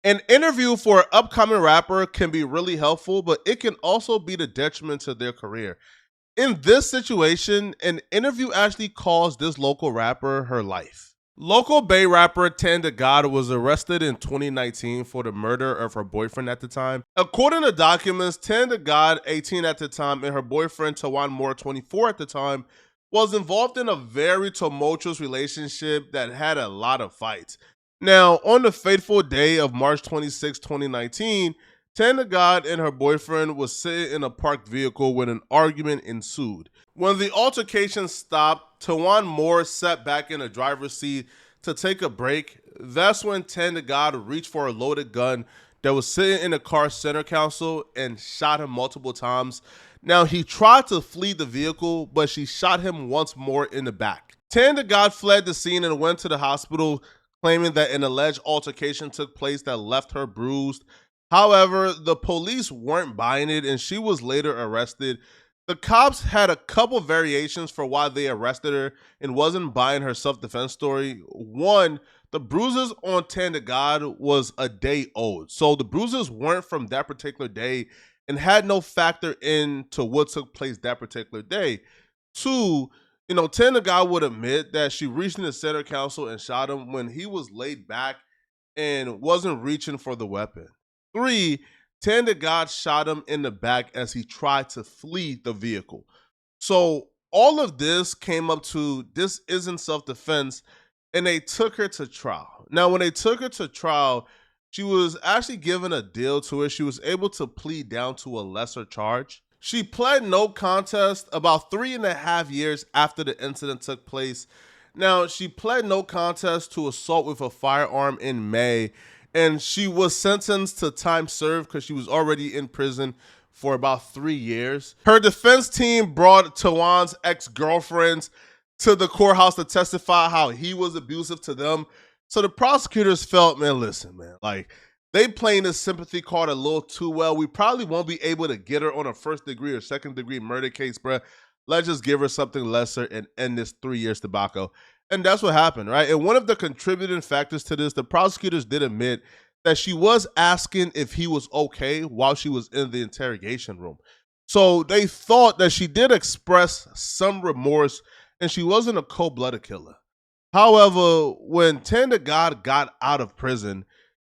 An interview for an upcoming rapper can be really helpful, but it can also be the detriment to their career. In this situation, an interview actually cost this local rapper her life. Local Bay rapper Tenda God was arrested in 2019 for the murder of her boyfriend at the time. According to documents, Tenda God, 18 at the time, and her boyfriend To Mourn, 24 at the time, was involved in a very tumultuous relationship that had a lot of fights. Now, on the fateful day of March 26, 2019, Tanda God and her boyfriend was sitting in a parked vehicle when an argument ensued. When the altercation stopped, Tawan Moore sat back in the driver's seat to take a break. That's when Tanda God reached for a loaded gun that was sitting in the car's center console and shot him multiple times. Now, he tried to flee the vehicle, but she shot him once more in the back. Tanda God fled the scene and went to the hospital, claiming that an alleged altercation took place that left her bruised. However, the police weren't buying it and she was later arrested. The cops had a couple variations for why they arrested her and wasn't buying her self-defense story. One, the bruises on Tanda God was a day old. So the bruises weren't from that particular day and had no factor into what took place that particular day. Two, Tanda God would admit that she reached in the center console and shot him when he was laid back and wasn't reaching for the weapon. Three, Tanda God shot him in the back as he tried to flee the vehicle. So all of this came up to this isn't self-defense, and they took her to trial. Now, when they took her to trial, she was actually given a deal to it. She was able to plead down to a lesser charge. She pled no contest about 3.5 years after the incident took place. Now, she pled no contest to assault with a firearm in May, and she was sentenced to time served because she was already in prison for about 3 years. Her defense team brought Tawan's ex-girlfriends to the courthouse to testify how he was abusive to them. So the prosecutors felt, man, listen, man, like they playing this sympathy card a little too well. We probably won't be able to get her on a first degree or second degree murder case, bruh. Let's just give her something lesser and end this 3 years tobacco. And that's what happened, right? And one of the contributing factors to this, the prosecutors did admit that she was asking if he was okay while she was in the interrogation room. So they thought that she did express some remorse and she wasn't a cold-blooded killer. However, when Tanda God got out of prison,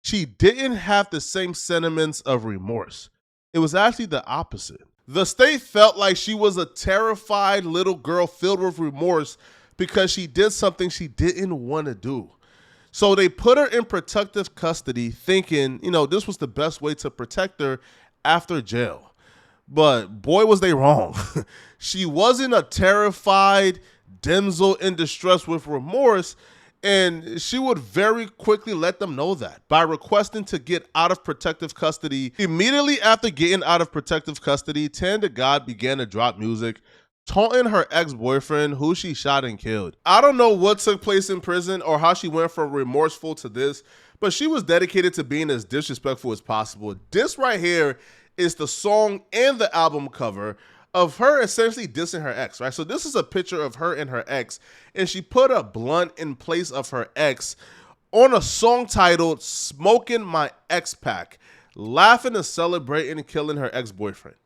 she didn't have the same sentiments of remorse. It was actually the opposite. The state felt like she was a terrified little girl filled with remorse because she did something she didn't want to do. So they put her in protective custody thinking, this was the best way to protect her after jail. But boy, was they wrong. She wasn't a terrified damsel in distress with remorse, and she would very quickly let them know that by requesting to get out of protective custody. Immediately after getting out of protective custody, Tanda God began to drop music, taunting her ex-boyfriend who she shot and killed. I don't know what took place in prison or how she went from remorseful to this, but she was dedicated to being as disrespectful as possible. This right here is the song and the album cover of her essentially dissing her ex, right? So this is a picture of her and her ex, and she put a blunt in place of her ex on a song titled Smoking My Ex Pack, laughing and celebrating killing her ex-boyfriend.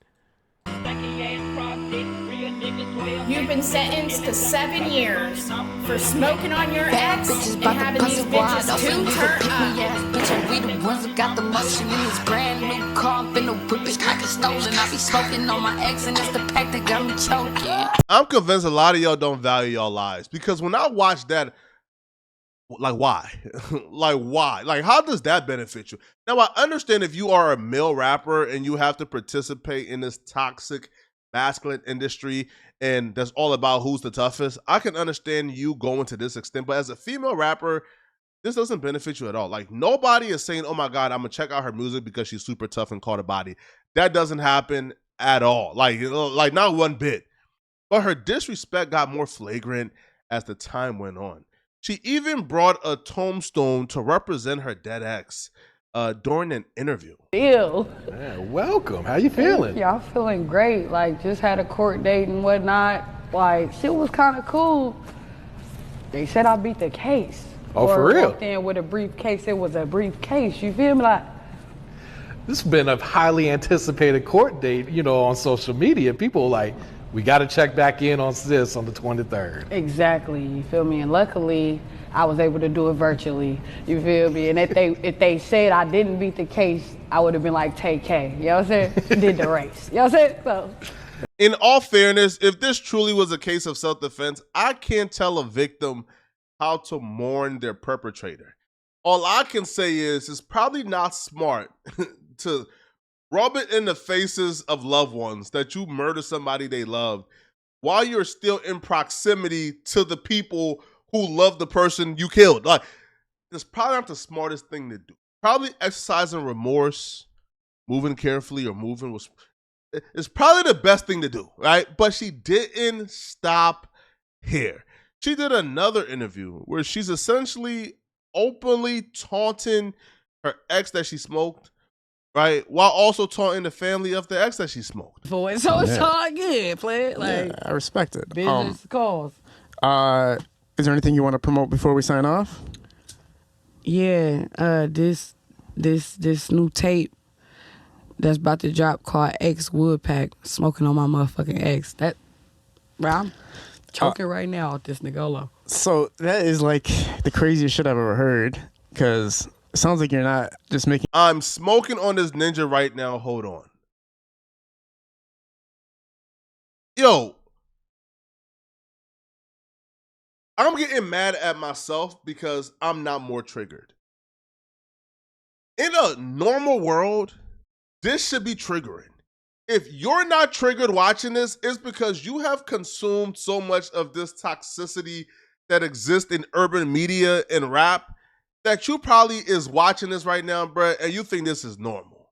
You've been sentenced to 7 years for smoking on your ex and having these bitches too turned up. Bitch, we the ones who got the motion in this brand new car. Finna whip it like it's stolen. I be smoking on my ex and it's the pack that got me choking. I'm convinced a lot of y'all don't value y'all lives because when I watch that, like why? Like why? Like how does that benefit you? Now I understand if you are a male rapper and you have to participate in this toxic masculine industry and that's all about who's the toughest. I can understand you going to this extent, but as a female rapper, this doesn't benefit you at all. Like nobody is saying, oh my God, I'm gonna check out her music because she's super tough and caught a body. That doesn't happen at all. Like not one bit. But her disrespect got more flagrant as the time went on. She even brought a tombstone to represent her dead ex during an interview. Ew. Man, welcome. How you feeling? Yeah, I'm feeling great. Like, just had a court date and whatnot. Like, shit was kind of cool. They said I beat the case. Oh, or for real? walked in with a briefcase, it was a briefcase. You feel me? Like, This has been a highly anticipated court date, on social media. People like, we got to check back in on this on the 23rd. exactly. You feel me? And luckily, I was able to do it virtually. You feel me? And if they said I didn't beat the case, I would have been like, take K. You know what I'm saying? Did the race. You know what I'm saying? So. In all fairness, if this truly was a case of self-defense, I can't tell a victim how to mourn their perpetrator. All I can say is it's probably not smart to rub it in the faces of loved ones that you murder somebody they loved while you're still in proximity to the people who love the person you killed. Like, it's probably not the smartest thing to do. Probably exercising remorse, moving carefully, or moving with. It's probably the best thing to do, right? But she didn't stop here. She did another interview where she's essentially openly taunting her ex that she smoked, right? While also taunting the family of the ex that she smoked. So it's all good, play it. Like, I respect it. business calls. Is there anything you want to promote before we sign off? Yeah, this new tape that's about to drop called X Woodpack, smoking on my motherfucking ex. That, bro, I'm choking right now with this Nigolo. So that is like the craziest shit I've ever heard, because it sounds like you're not just making. I'm smoking on this ninja right now. Hold on. Yo, I'm getting mad at myself because I'm not more triggered. In a normal world, this should be triggering. If you're not triggered watching this, it's because you have consumed so much of this toxicity that exists in urban media and rap that you probably is watching this right now, bruh, and you think this is normal.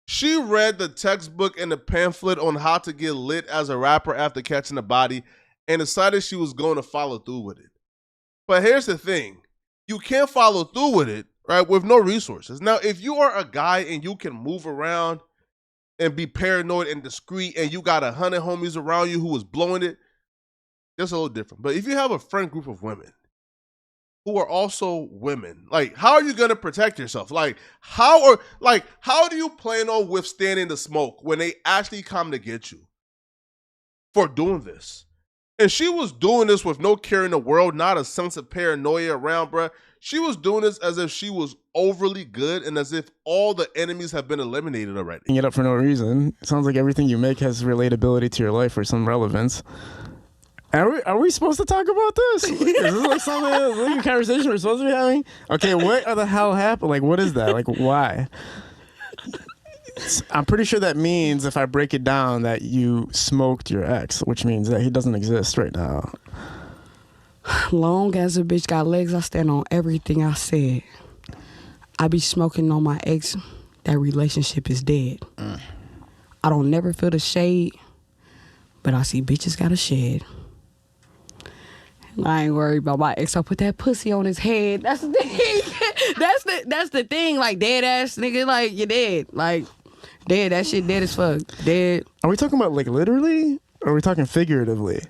She read the textbook and the pamphlet on how to get lit as a rapper after catching a body and decided she was going to follow through with it. But here's the thing. You can't follow through with it, right, with no resources. Now, if you are a guy and you can move around and be paranoid and discreet and you got 100 homies around you who was blowing it, that's a little different. But if you have a friend group of women who are also women, like, how are you going to protect yourself? Like, how do you plan on withstanding the smoke when they actually come to get you for doing this? And she was doing this with no care in the world, not a sense of paranoia around, bruh. She was doing this as if she was overly good and as if all the enemies have been eliminated already. It up for no reason. It sounds like everything you make has relatability to your life or some relevance. Are we supposed to talk about this? Is this like something, like a conversation we're supposed to be having? Okay, what the hell happened? Like, what is that? Like, why? I'm pretty sure that means, if I break it down, that you smoked your ex, which means that he doesn't exist right now. Long as a bitch got legs, I stand on everything I said. I be smoking on my ex, that relationship is dead. I don't never feel the shade, but I see bitches got a shed. I ain't worried about my ex. I put that pussy on his head. That's the thing. That's the thing. Like, dead ass nigga, like, you're dead. Like, dead. That shit dead as fuck. Dead. Are we talking about, like, literally? Or are we talking figuratively?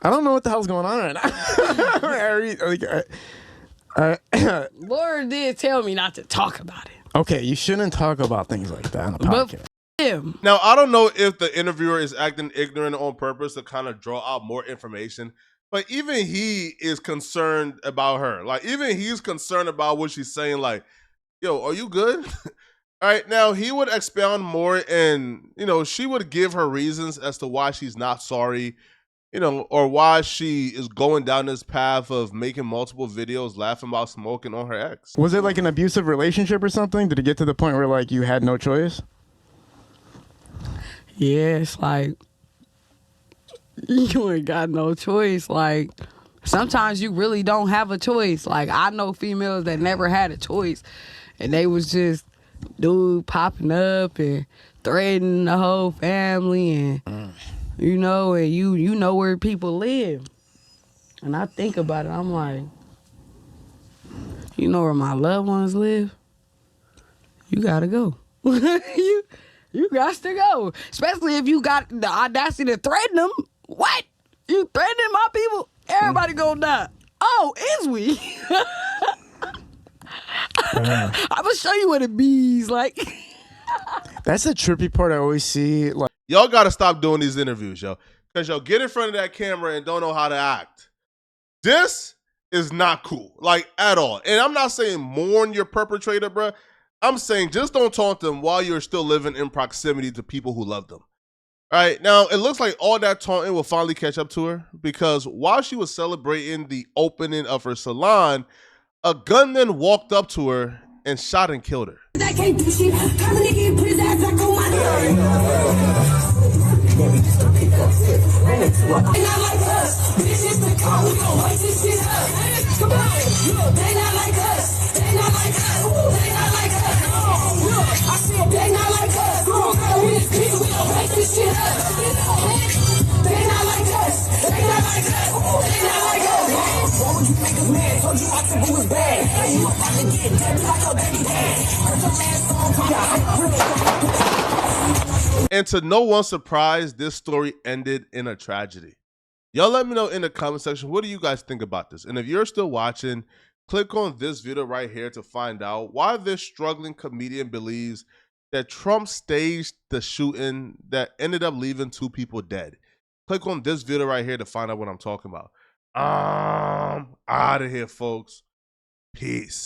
I don't know what the hell's going on right now. Laura did tell me not to talk about it. Okay, you shouldn't talk about things like that on a podcast. Him. Now, I don't know if the interviewer is acting ignorant on purpose to kind of draw out more information, but even he is concerned about her. Like, even he's concerned about what she's saying. Like, yo, are you good? All right, now he would expound more and, she would give her reasons as to why she's not sorry, or why she is going down this path of making multiple videos laughing about smoking on her ex. Was it like an abusive relationship or something? Did it get to the point where, like, you had no choice? Yeah, it's like, you ain't got no choice. Like, sometimes you really don't have a choice. Like, I know females that never had a choice, and they was just dude popping up and threatening the whole family, and and you know where people live. And I think about it, I'm like, you know where my loved ones live? You gotta go. You got to go. Especially if you got the audacity to threaten them. What? You threatening my people? Everybody gonna die. Oh, is we? I'm gonna show you what it bees like. That's the trippy part I always see. Like, Y'all gotta stop doing these interviews, yo. Because y'all get in front of that camera and don't know how to act. This is not cool, like, at all. And I'm not saying mourn your perpetrator, bruh. I'm saying just don't taunt them while you're still living in proximity to people who love them. All right, now it looks like all that taunting will finally catch up to her because while she was celebrating the opening of her salon, a gunman walked up to her and shot and killed her. And to no one's surprise, this story ended in a tragedy. Y'all let me know in the comment section, what do you guys think about this? And if you're still watching, click on this video right here to find out why this struggling comedian believes that Trump staged the shooting that ended up leaving 2 people dead. Click on this video right here to find out what I'm talking about. Out of here, folks. Peace.